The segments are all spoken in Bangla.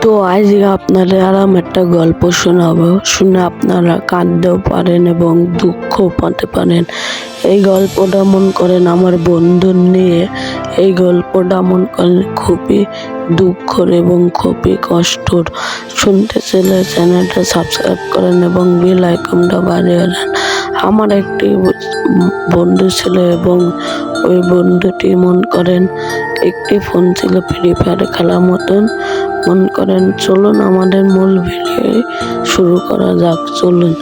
তো আজকে আপনাদের আরাম একটা গল্প শোনাবো, শুনে আপনারা কাঁদতেও পারেন এবং দুঃখও পেতে পারেন। এই গল্পটা মন করেন আমার বন্ধুর নিয়ে। এই গল্পটা মন করেন খুবই দুঃখর এবং খুবই কষ্টর। শুনতে চাইলে চ্যানেলটা সাবস্ক্রাইব করেন এবং বেল আইকনটা বাজিয়ে দেন। আমার একটি বন্ধু ছিল এবং ওই বন্ধুটি মন করেন একটি ফোন ছিল ফ্রি ফায়ার খেলার মতন। মন করেন চলুন আমাদের মূল ভিডিও শুরু করা যাক। চলুন,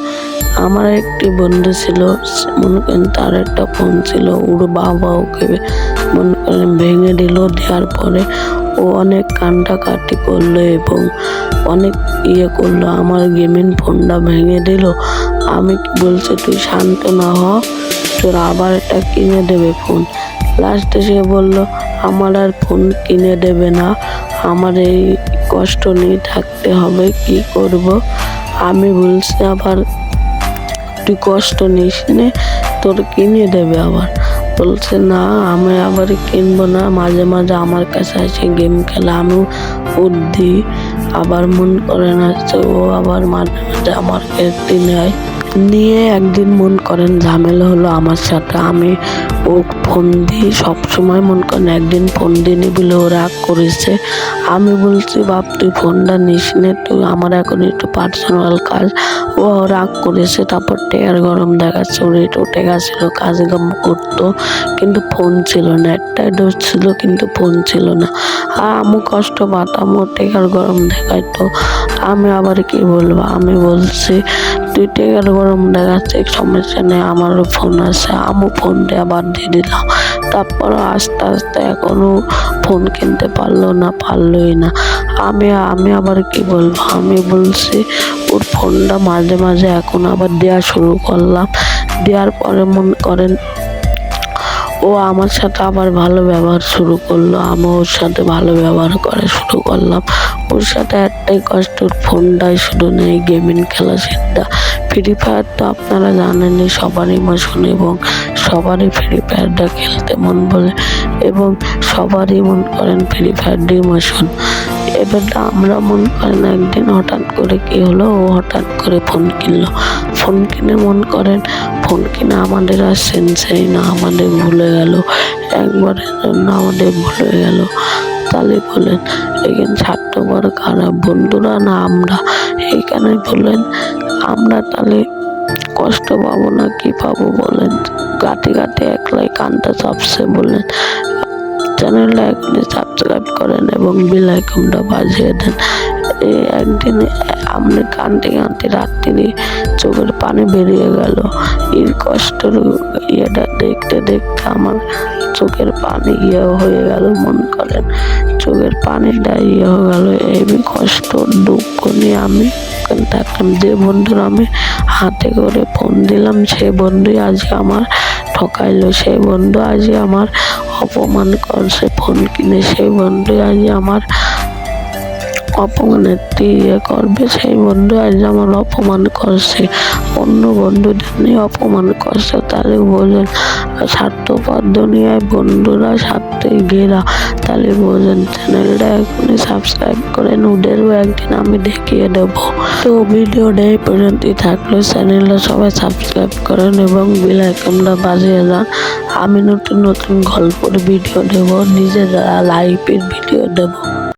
আমার একটি বন্ধু ছিল, মনে করেন তার একটা ফোন ছিল, ওর বাবা ওকে মনে করেন ভেঙে দিল। দেওয়ার পরে ও অনেক কান্নাকাটি করলো এবং অনেক করলো, আমার গেমিং ফোনটা ভেঙে দিল। আমি বলছি তুই শান্ত না হ, তোর আবার এটা কিনে দেবে ফোন। লাস্টে সে বললো আমার আর ফোন কিনে দেবে না, আমার এই কষ্ট নিয়ে থাকতে হবে, কি করব। আমি বলছি আবার তুই কষ্ট নিস নে, তোর কিনে দেবে। আবার বলছে না আমি আবার কিনবো না, মাঝে মাঝে আমার কাছে আছে গেম খেলা, আমিও ওর দিই। আবার মন করে না ও আবার মাঝে মাঝে আমার কাছে নিয়ে একদিন মন করেন ঝামেলা হলো আমার সাথে। আমি ও ফোন দিই সবসময়, মন করেন একদিন ফোন দিইনি বলে ও রাগ করেছে। আমি বলছি বাপ তুই ফোনটা নিস নে, তুই আমার এখন একটু পার্সোনাল কাজ। ও রাগ করেছে, তারপর টেকার গরম দেখাচ্ছে, ওর একটু টেকা ছিল, কাজ কাম করতো কিন্তু ফোন ছিল না, একটা ডোজ ছিল কিন্তু ফোন ছিল না। আর আমি কষ্ট পাতাম, ও টেকার গরম দেখাইতো। আমি আবার কি বলবো, আমি বলছি তুই টেকার গরম দেখাচ্ছে সমস্যা নেই, আমারও ফোন আছে, আমি ফোন দিয়ে আবার দিয়ে দিলাম। তারপর আস্তে আস্তে এখনো ফোন কিনতে পারলোই না। আমি আবার কি বলবো, আমি বলছি ওর ফোনটা মাঝে মাঝে এখন আবার দেওয়া শুরু করলাম। দেওয়ার পরে মন করেন ও আমার সাথে আবার ভালো ব্যবহার শুরু করলো, আমি ওর সাথে ভালো ব্যবহার করা শুরু করলাম। ওর সাথে একটাই কষ্ট, ফোনটাই শুধু নেই, গেমিং খেলা সেটা ফ্রি ফায়ার। তো আপনারা জানেনই সবারই ইমোশন এবং সবারই ফ্রি ফায়ারটা খেলতে মন বলে এবং সবারই মন করেন ফ্রি ফায়ার ইমোশন। এবার আমরা মন করেন একদিন হঠাৎ করে কি হলো, ও হঠাৎ করে ফোন কিনলো। ফোন কিনে মন করেন ফোন কিনে আমাদের আর সেন্সেই না, আমাদের ভুলে গেল, একবারের জন্য আমাদের ভুলে গেল। তাহলে বলেন এখানে স্বার্থপর কারা, বন্ধুরা না আমরা? এইখানে বলেন আমরা তাহলে কষ্ট পাবো না কি পাবো বলেন? গাতে গাতে একলাই কানটা চাপছে বলেন। চ্যানেলটা এখনই সাবস্ক্রাইব করেন এবং বেল আইকনটা বাজিয়ে দেন। একদিন আমি কাঁদতে কাঁদতে রাত্রি চোখের পানি বেরিয়ে গেল। এর কষ্টের ইয়েটা দেখতে দেখতে আমার চোখের পানি হয়ে গেল, মন করেন চোখের পানিটা হয়ে গেল। এই কষ্ট দুঃখ নিয়ে আমি থাকলাম। যে বন্ধুর আমি হাতে করে ফোন দিলাম সেই বন্ধুই আজকে আমার ঠকাইলো, সেই বন্ধু আজকে আমার অপমান করছে ফোন কিনে, সেই বন্ধু আজ আমার অপমানের করবে, সেই বন্ধু আজ আমার অপমান করছে, অন্য বন্ধুদের নিয়ে অপমান করছে। তাহলে বলেন স্বার্থপর দুনিয়ায় বন্ধুরা স্বার্থে ঘেরা। তাহলে বলেন চ্যানেলটা এখনই সাবস্ক্রাইব করেন, ওদেরও একদিন আমি দেখিয়ে দেবো। তো ভিডিওটা এই পর্যন্তই থাকলো, চ্যানেলটা সবাই সাবস্ক্রাইব করেন এবং বেল আইকনটা বাজিয়ে যান। আমি নতুন নতুন গল্পের ভিডিও দেবো, নিজের লাইফের ভিডিও দেবো।